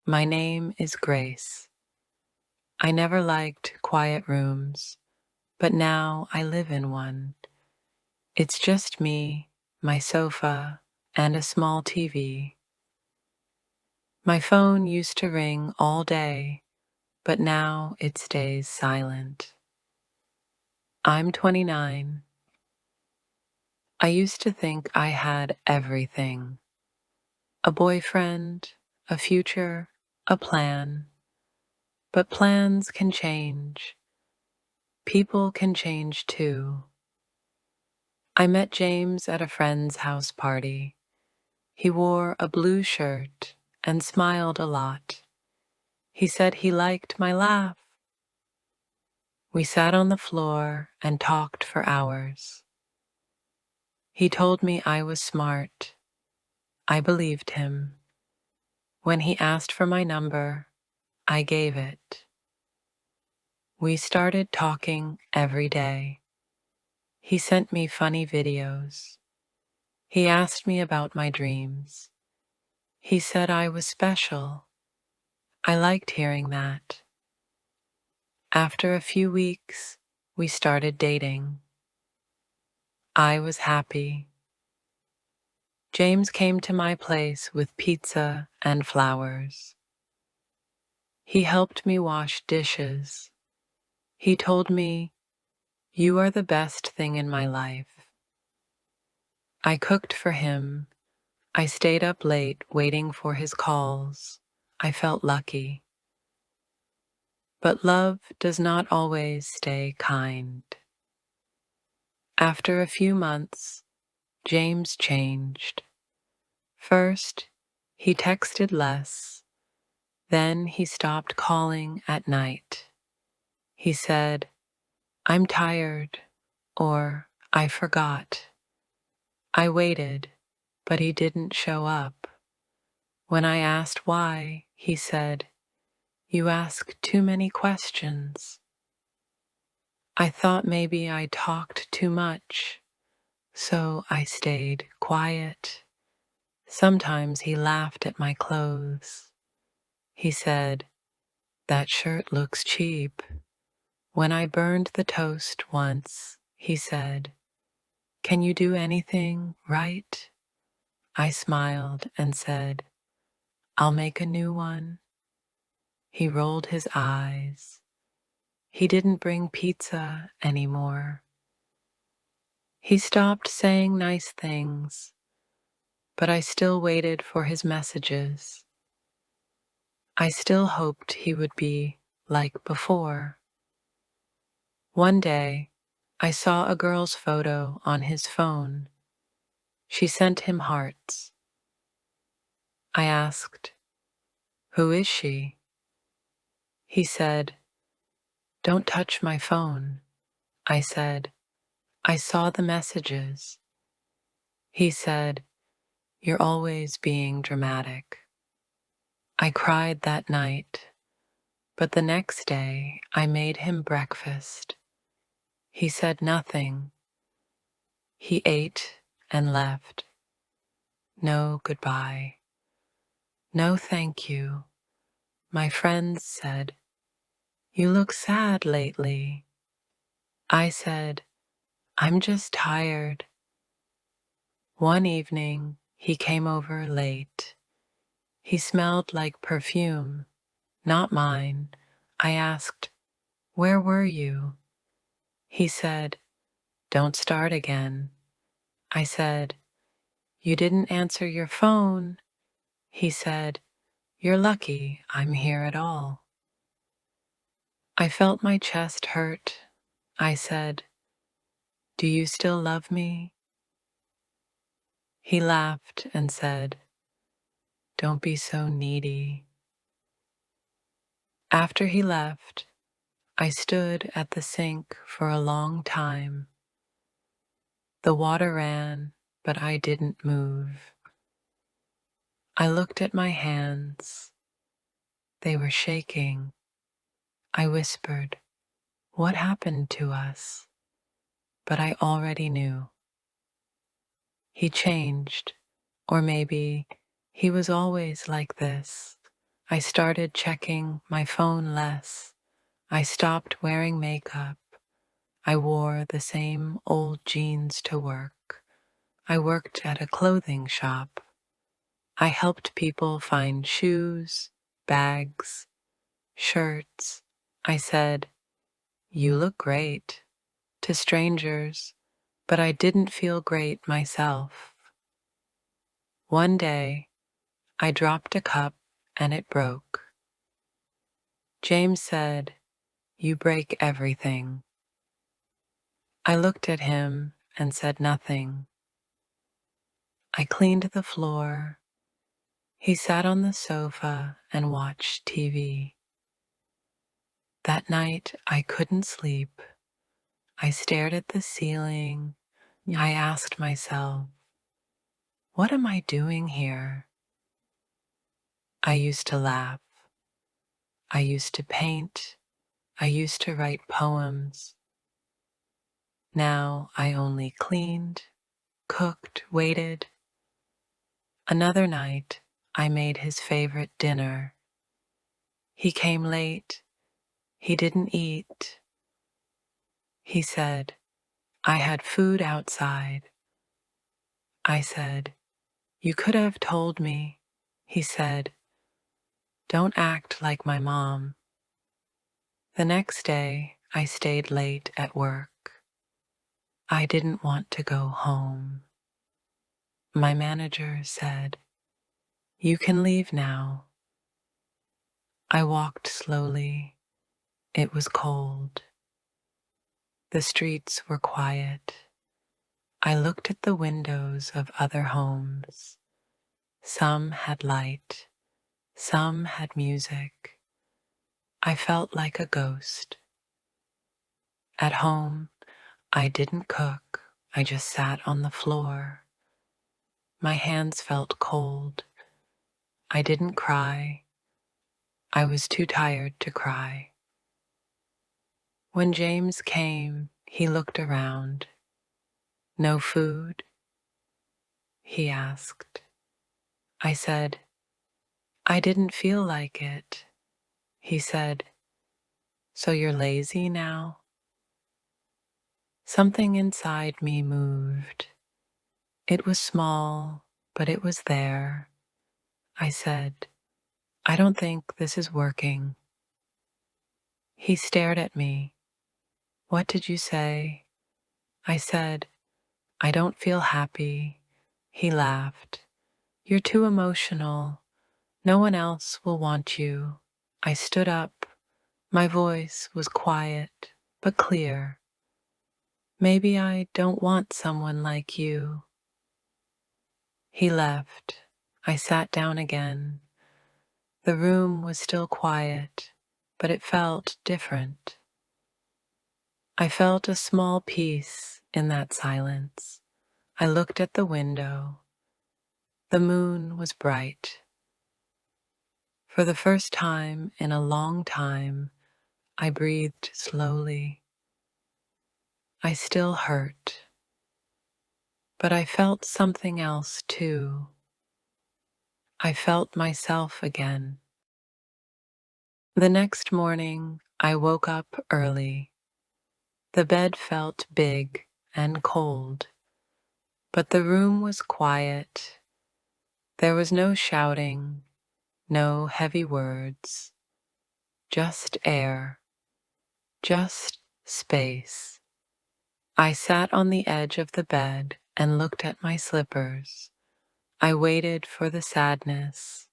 My name is Grace. I never liked quiet rooms, but now I live in one. It's just me, my sofa, and a small TV. My phone used to ring all day, but now it stays silent. I'm 29. I used to think I had everything: a boyfriend, a future, a plan. But plans can change. People can change too. I met James at a friend's house party. He wore a blue shirt and smiled a lot. He said he liked my laugh. We sat on the floor and talked for hours. He told me I was smart. I believed him. When he asked for my number, I gave it. We started talking every day. He sent me funny videos. He asked me about my dreams. He said I was special. I liked hearing that. After a few weeks, we started dating. I was happy. James came to my place with pizza and flowers. He helped me wash dishes. He told me, "You are the best thing in my life." I cooked for him. I stayed up late waiting for his calls. I felt lucky. But love does not always stay kind. After a few months, James changed. First, he texted less. Then he stopped calling at night. He said, "I'm tired," or "I forgot." I waited, but he didn't show up. When I asked why, he said, "You ask too many questions." I thought maybe I talked too much, so I stayed quiet. Sometimes he laughed at my clothes. He said, "That shirt looks cheap." When I burned the toast once, he said, "Can you do anything right?" I smiled and said, "I'll make a new one." He rolled his eyes. He didn't bring pizza anymore. He stopped saying nice things, but I still waited for his messages. I still hoped he would be like before. One day, I saw a girl's photo on his phone. She sent him hearts. I asked, "Who is she?" He said, "Don't touch my phone." I said, "I saw the messages." He said, "You're always being dramatic." I cried that night, but the next day I made him breakfast. He said nothing. He ate and left. No goodbye. No thank you. My friends said, "You look sad lately." I said, "I'm just tired." One evening, he came over late. He smelled like perfume, not mine. I asked, "Where were you?" He said, "Don't start again." I said, "You didn't answer your phone." He said, "You're lucky I'm here at all." I felt my chest hurt. I said, "Do you still love me?" He laughed and said, "Don't be so needy." After he left, I stood at the sink for a long time. The water ran, but I didn't move. I looked at my hands. They were shaking. I whispered, "What happened to us?" But I already knew. He changed, or maybe he was always like this. I started checking my phone less. I stopped wearing makeup. I wore the same old jeans to work. I worked at a clothing shop. I helped people find shoes, bags, shirts. I said, "You look great," to strangers, but I didn't feel great myself. One day, I dropped a cup and it broke. James said, "You break everything." I looked at him and said nothing. I cleaned the floor. He sat on the sofa and watched TV. That night, I couldn't sleep. I stared at the ceiling. I asked myself, what am I doing here? I used to laugh. I used to paint. I used to write poems. Now I only cleaned, cooked, waited. Another night, I made his favorite dinner. He came late. He didn't eat. He said, "I had food outside." I said, "You could have told me." He said, "Don't act like my mom." The next day, I stayed late at work. I didn't want to go home. My manager said, "You can leave now." I walked slowly. It was cold. The streets were quiet. I looked at the windows of other homes. Some had light. Some had music. I felt like a ghost. At home, I didn't cook. I just sat on the floor. My hands felt cold. I didn't cry. I was too tired to cry. When James came, he looked around. "No food?" he asked. I said, "I didn't feel like it." He said, "So you're lazy now?" Something inside me moved. It was small, but it was there. I said, "I don't think this is working." He stared at me. "What did you say?" I said, "I don't feel happy." He laughed. "You're too emotional. No one else will want you." I stood up. My voice was quiet, but clear. "Maybe I don't want someone like you." He left. I sat down again. The room was still quiet, but it felt different. I felt a small peace in that silence. I looked at the window. The moon was bright. For the first time in a long time, I breathed slowly. I still hurt, but I felt something else too. I felt myself again. The next morning, I woke up early. The bed felt big and cold, but the room was quiet. There was no shouting, no heavy words, just air, just space. I sat on the edge of the bed and looked at my slippers. I waited for the sadness,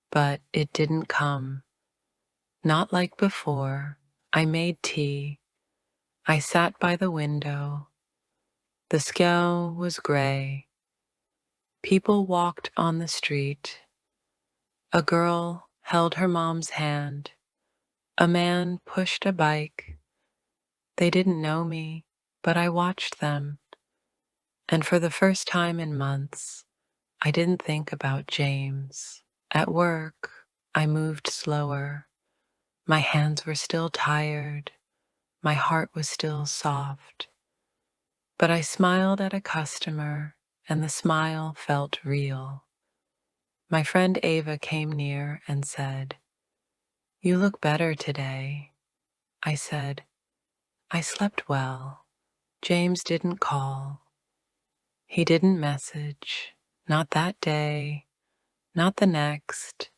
but it didn't come. Not like before. I made tea. I sat by the window. The sky was gray. People walked on the street. A girl held her mom's hand. A man pushed a bike. They didn't know me, but I watched them. And for the first time in months, I didn't think about James. At work, I moved slower. My hands were still tired. My heart was still soft. But I smiled at a customer, and the smile felt real. My friend Ava came near and said, "You look better today," I said. "I slept well." James didn't call. He didn't message. Not that day. Not the next.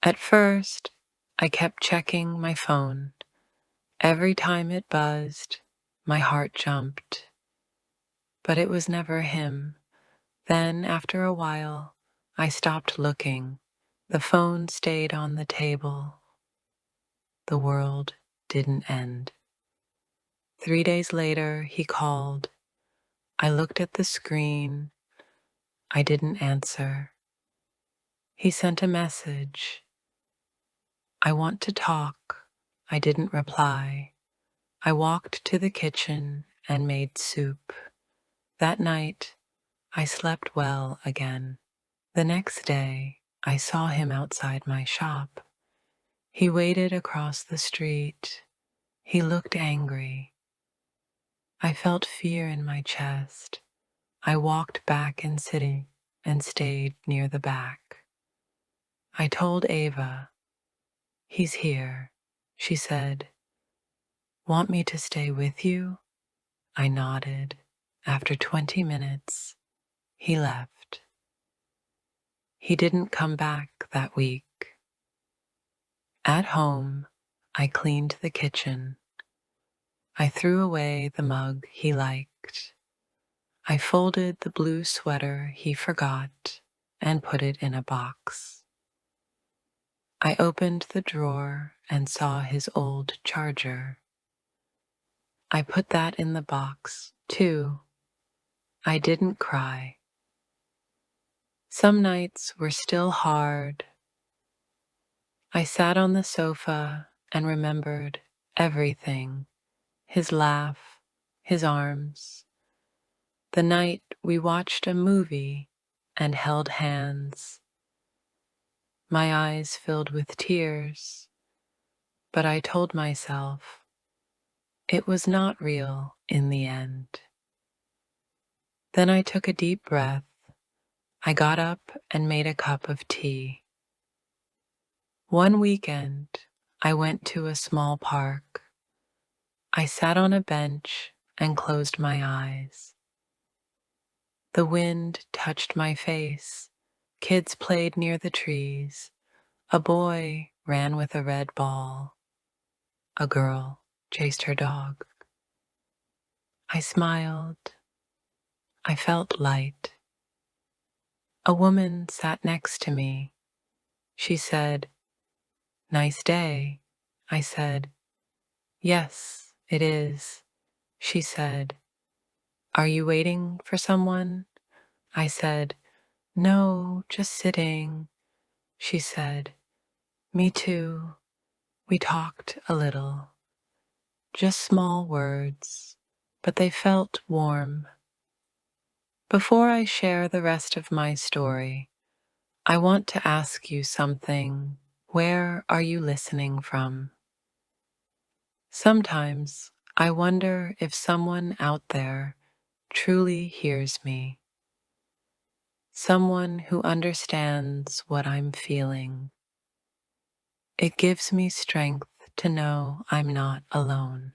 At first, I kept checking my phone. Every time it buzzed, my heart jumped. But it was never him. Then, after a while, I stopped looking. The phone stayed on the table. The world didn't end. 3 days later, he called. I looked at the screen. I didn't answer. He sent a message. "I want to talk." I didn't reply. I walked to the kitchen and made soup. That night, I slept well again. The next day, I saw him outside my shop. He waited across the street. He looked angry. I felt fear in my chest. I walked back in city and stayed near the back. I told Ava, "He's here." She said, "Want me to stay with you?" I nodded. After 20 minutes, he left. He didn't come back that week. At home, I cleaned the kitchen. I threw away the mug he liked. I folded the blue sweater he forgot and put it in a box. I opened the drawer and saw his old charger. I put that in the box, too. I didn't cry. Some nights were still hard. I sat on the sofa and remembered everything. His laugh, his arms. The night we watched a movie and held hands. My eyes filled with tears, but I told myself it was not real in the end. Then I took a deep breath. I got up and made a cup of tea. One weekend, I went to a small park. I sat on a bench and closed my eyes. The wind touched my face. Kids played near the trees. A boy ran with a red ball. A girl chased her dog. I smiled. I felt light. A woman sat next to me. She said, "Nice day." I said, "Yes, it is." She said, "Are you waiting for someone?" I said, "No, just sitting." She said, "Me too." We talked a little. Just small words, but they felt warm. Before I share the rest of my story, I want to ask you something. Where are you listening from? Sometimes I wonder if someone out there truly hears me. Someone who understands what I'm feeling. It gives me strength to know I'm not alone.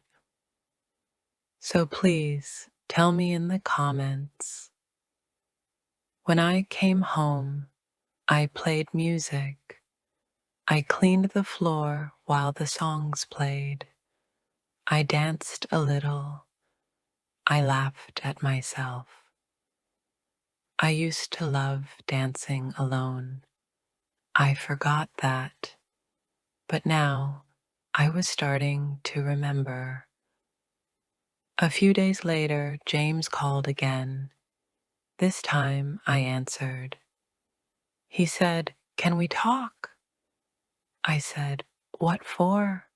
So please tell me in the comments. When I came home, I played music. I cleaned the floor while the songs played. I danced a little. I laughed at myself. I used to love dancing alone. I forgot that. But now I was starting to remember. A few days later, James called again. This time I answered. He said, "Can we talk?" I said, "What for?"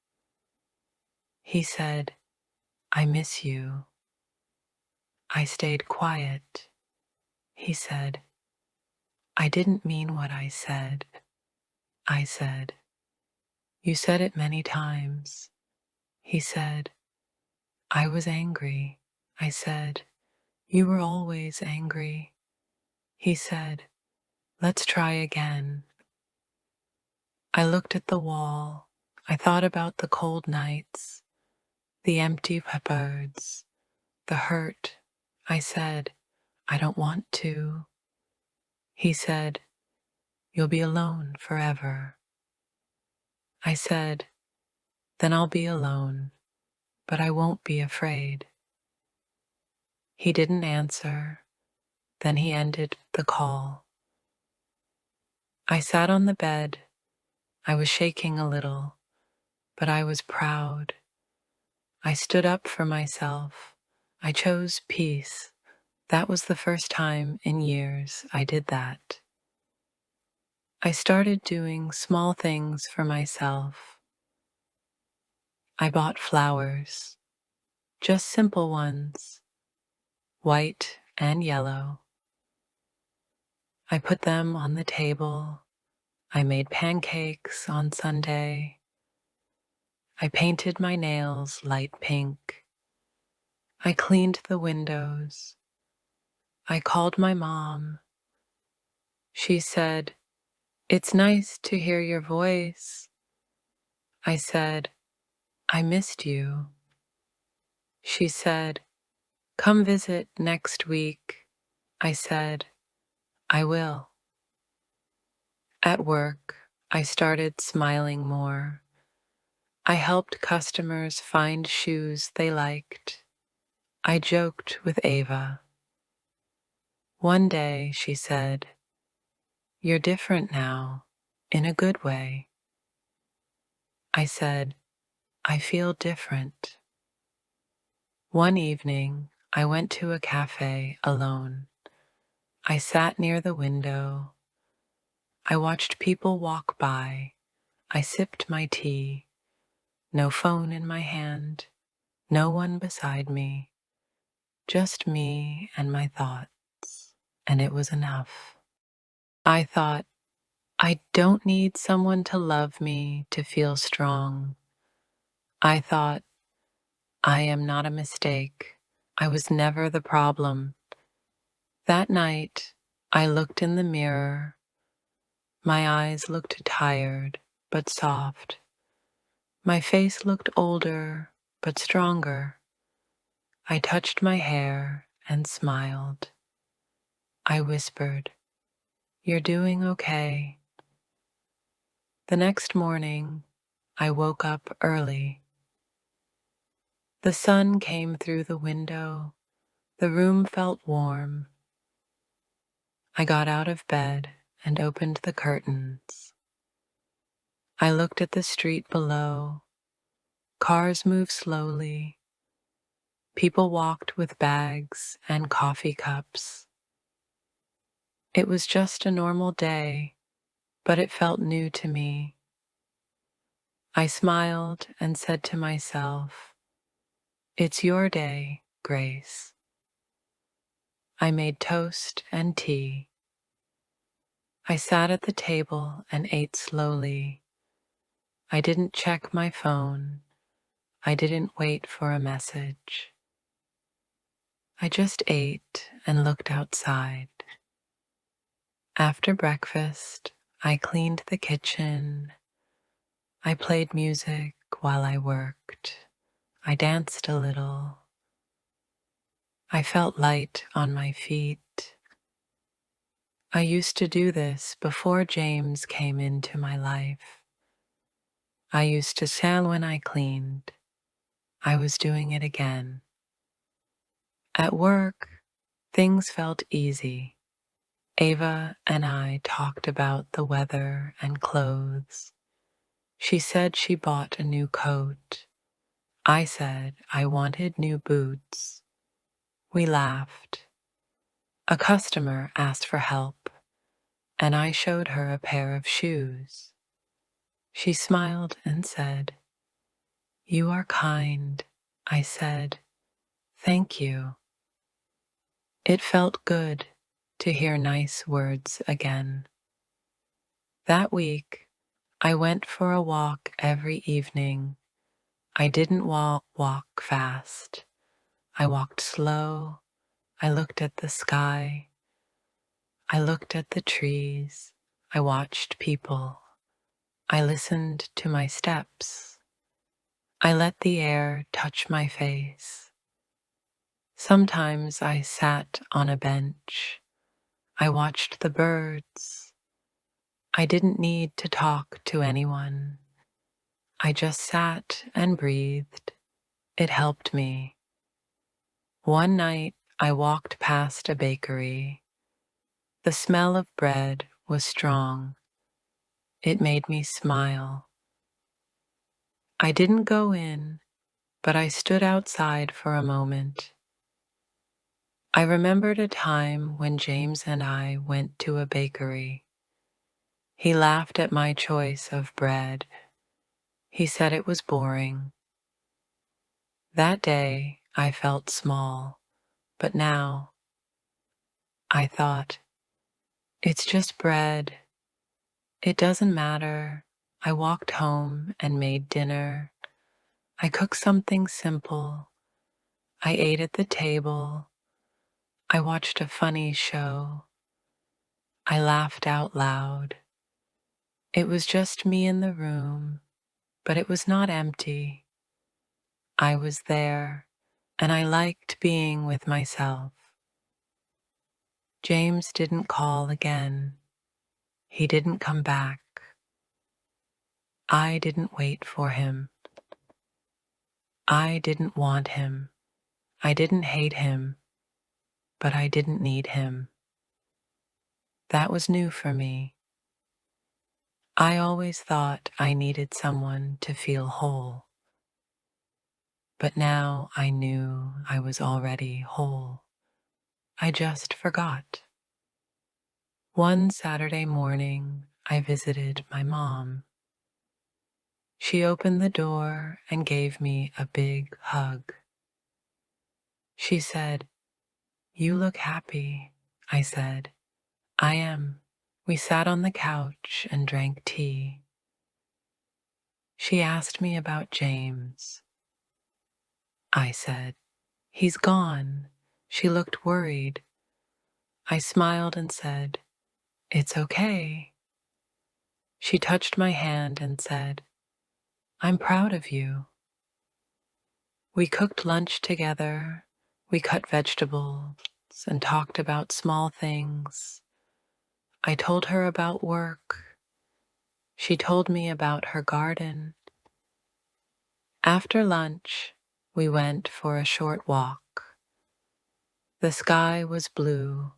He said, "I miss you." I stayed quiet. He said, "I didn't mean what I said." I said, "You said it many times." He said, "I was angry." I said, "You were always angry." He said, "Let's try again." I looked at the wall. I thought about the cold nights, the empty cupboards, the hurt. I said, I don't want to. He said, you'll be alone forever. I said, then I'll be alone, but I won't be afraid. He didn't answer. Then he ended the call. I sat on the bed. I was shaking a little, but I was proud. I stood up for myself. I chose peace. That was the first time in years I did that. I started doing small things for myself. I bought flowers, just simple ones, white and yellow. I put them on the table. I made pancakes on Sunday. I painted my nails light pink. I cleaned the windows. I called my mom. She said, "It's nice to hear your voice." I said, "I missed you." She said, "Come visit next week." I said, "I will." At work, I started smiling more. I helped customers find shoes they liked. I joked with Ava. One day she said, "You're different now, in a good way." I said, "I feel different." One evening, I went to a cafe alone. I sat near the window. I watched people walk by. I sipped my tea. No phone in my hand. No one beside me. Just me and my thoughts. And it was enough. I thought, I don't need someone to love me to feel strong. I thought, I am not a mistake. I was never the problem. That night, I looked in the mirror. My eyes looked tired, but soft. My face looked older, but stronger. I touched my hair and smiled. I whispered, "You're doing okay." The next morning, I woke up early. The sun came through the window. The room felt warm. I got out of bed and opened the curtains. I looked at the street below. Cars moved slowly. People walked with bags and coffee cups. It was just a normal day, but it felt new to me. I smiled and said to myself, "It's your day, Grace." I made toast and tea. I sat at the table and ate slowly. I didn't check my phone. I didn't wait for a message. I just ate and looked outside. After breakfast, I cleaned the kitchen. I played music while I worked. I danced a little. I felt light on my feet. I used to do this before James came into my life. I used to stand when I cleaned. I was doing it again. At work, things felt easy. Ava and I talked about the weather and clothes. She said she bought a new coat. I said I wanted new boots. We laughed. A customer asked for help, and I showed her a pair of shoes. She smiled and said, "You are kind." I said, "Thank you." It felt good to hear nice words again. That week, I went for a walk every evening. I didn't walk fast. I walked slow. I looked at the sky. I looked at the trees. I watched people. I listened to my steps. I let the air touch my face. Sometimes I sat on a bench. I watched the birds. I didn't need to talk to anyone. I just sat and breathed. It helped me. One night I walked past a bakery. The smell of bread was strong. It made me smile. I didn't go in, but I stood outside for a moment. I remembered a time when James and I went to a bakery. He laughed at my choice of bread. He said it was boring. That day I felt small, but now I thought, it's just bread. It doesn't matter. I walked home and made dinner. I cooked something simple. I ate at the table. I watched a funny show. I laughed out loud. It was just me in the room, but it was not empty. I was there, and I liked being with myself. James didn't call again. He didn't come back. I didn't wait for him. I didn't want him. I didn't hate him, but I didn't need him. That was new for me. I always thought I needed someone to feel whole, but now I knew I was already whole. I just forgot. One Saturday morning, I visited my mom. She opened the door and gave me a big hug. She said, "You look happy." I said, "I am." We sat on the couch and drank tea. She asked me about James. I said, "He's gone." She looked worried. I smiled and said, "It's okay." She touched my hand and said, "I'm proud of you." We cooked lunch together. We cut vegetables and talked about small things. I told her about work. She told me about her garden. After lunch, we went for a short walk. The sky was blue.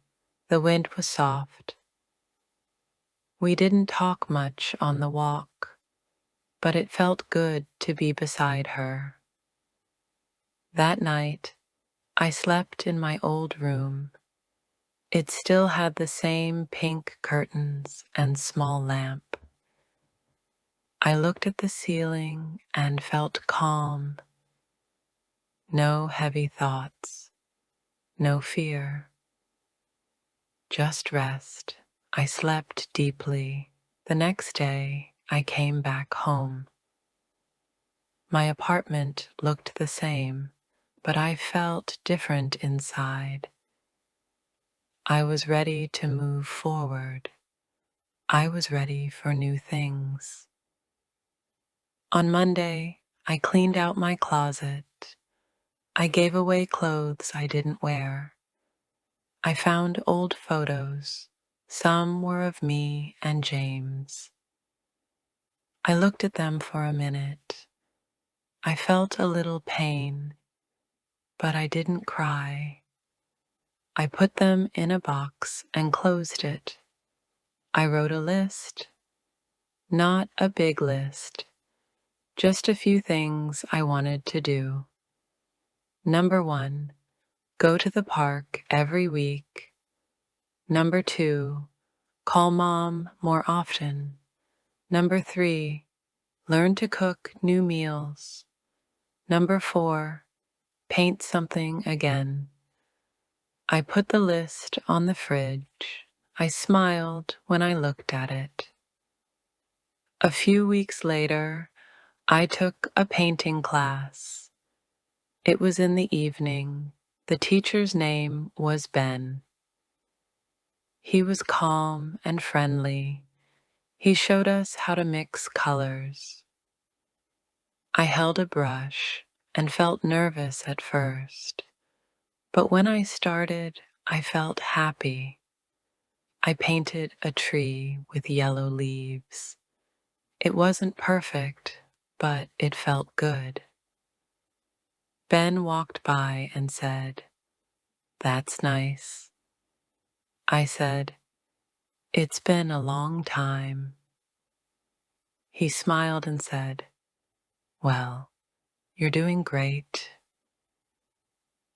The wind was soft. We didn't talk much on the walk, but it felt good to be beside her. That night, I slept in my old room. It still had the same pink curtains and small lamp. I looked at the ceiling and felt calm. No heavy thoughts, no fear, just rest. I slept deeply. The next day, I came back home. My apartment looked the same, but I felt different inside. I was ready to move forward. I was ready for new things. On Monday, I cleaned out my closet. I gave away clothes I didn't wear. I found old photos. Some were of me and James. I looked at them for a minute. I felt a little pain, but I didn't cry. I put them in a box and closed it. I wrote a list. Not a big list, just a few things I wanted to do. Number 1, go to the park every week. Number 2, call mom more often. Number 3, learn to cook new meals. Number 4, paint something again. I put the list on the fridge. I smiled when I looked at it. A few weeks later, I took a painting class. It was in the evening. The teacher's name was Ben. He was calm and friendly. He showed us how to mix colors. I held a brush and felt nervous at first, but when I started, I felt happy. I painted a tree with yellow leaves. It wasn't perfect, but it felt good. Ben walked by and said, "That's nice." I said, "It's been a long time." He smiled and said, "Well, you're doing great."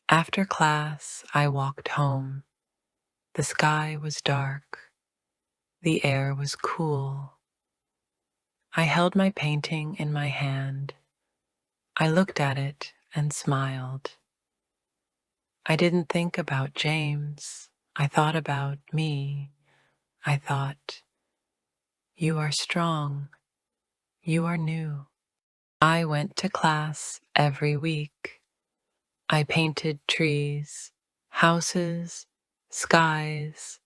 After class, I walked home. The sky was dark. The air was cool. I held my painting in my hand. I looked at it and smiled. I didn't think about James. I thought about me. I thought, "You are strong. You are new." I went to class every week. I painted trees, houses, skies.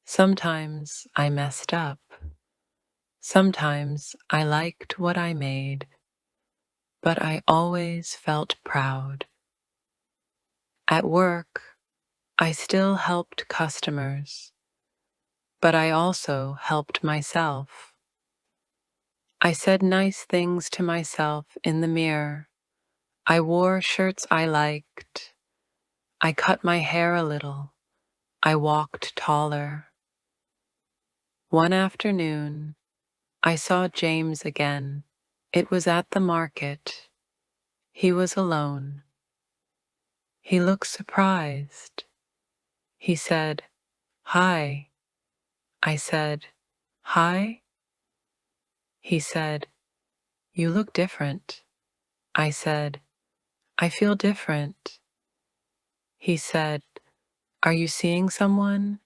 Sometimes I messed up. Sometimes I liked what I made, but I always felt proud. At work, I still helped customers, but I also helped myself. I said nice things to myself in the mirror. I wore shirts I liked. I cut my hair a little. I walked taller. One afternoon, I saw James again. It was at the market. He was alone. He looked surprised. He said, "Hi." I said, "Hi?" He said, "You look different." I said, "I feel different." He said, "Are you seeing someone?"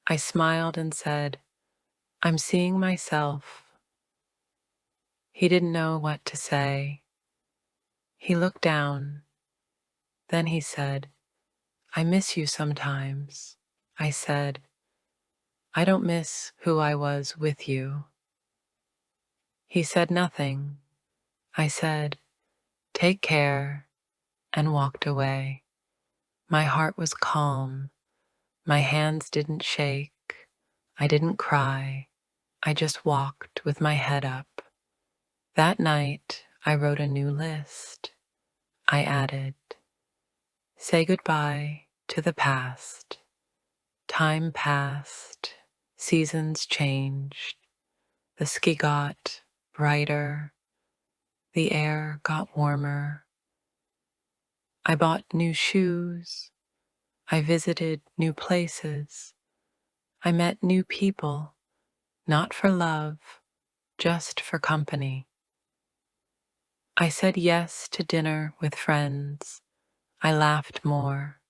I smiled and said, "I'm seeing myself." He didn't know what to say. He looked down. Then he said, "I miss you sometimes." I said, "I don't miss who I was with you." He said nothing. I said, "Take care," and walked away. My heart was calm. My hands didn't shake. I didn't cry. I just walked with my head up. That night, I wrote a new list. I added, "Say goodbye to the past." Time passed. Seasons changed. The sky got brighter. The air got warmer. I bought new shoes. I visited new places. I met new people, not for love, just for company. I said yes to dinner with friends. I laughed more.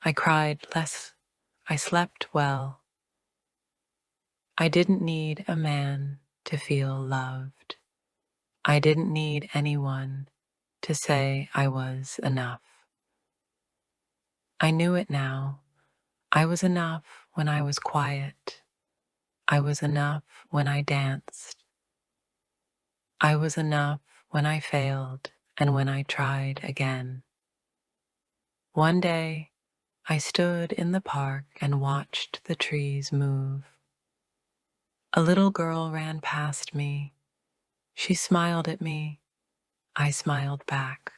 I cried less. I slept well. I didn't need a man to feel loved. I didn't need anyone to say I was enough. I knew it now. I was enough when I was quiet. I was enough when I danced. I was enough when I failed and when I tried again. One day, I stood in the park and watched the trees move. A little girl ran past me. She smiled at me. I smiled back.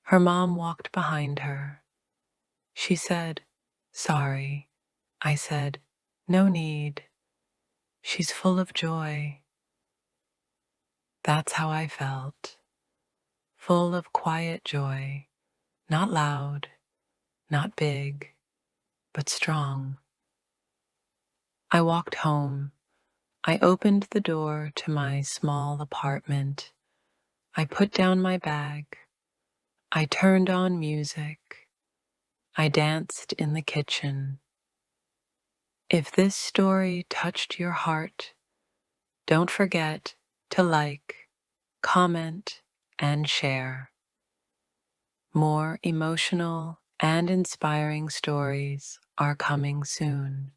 Her mom walked behind her. She said, "Sorry." I said, "No need. She's full of joy." That's how I felt. Full of quiet joy. Not loud, not big, but strong. I walked home. I opened the door to my small apartment. I put down my bag. I turned on music. I danced in the kitchen. If this story touched your heart, don't forget to like, comment, and share. More emotional and inspiring stories are coming soon.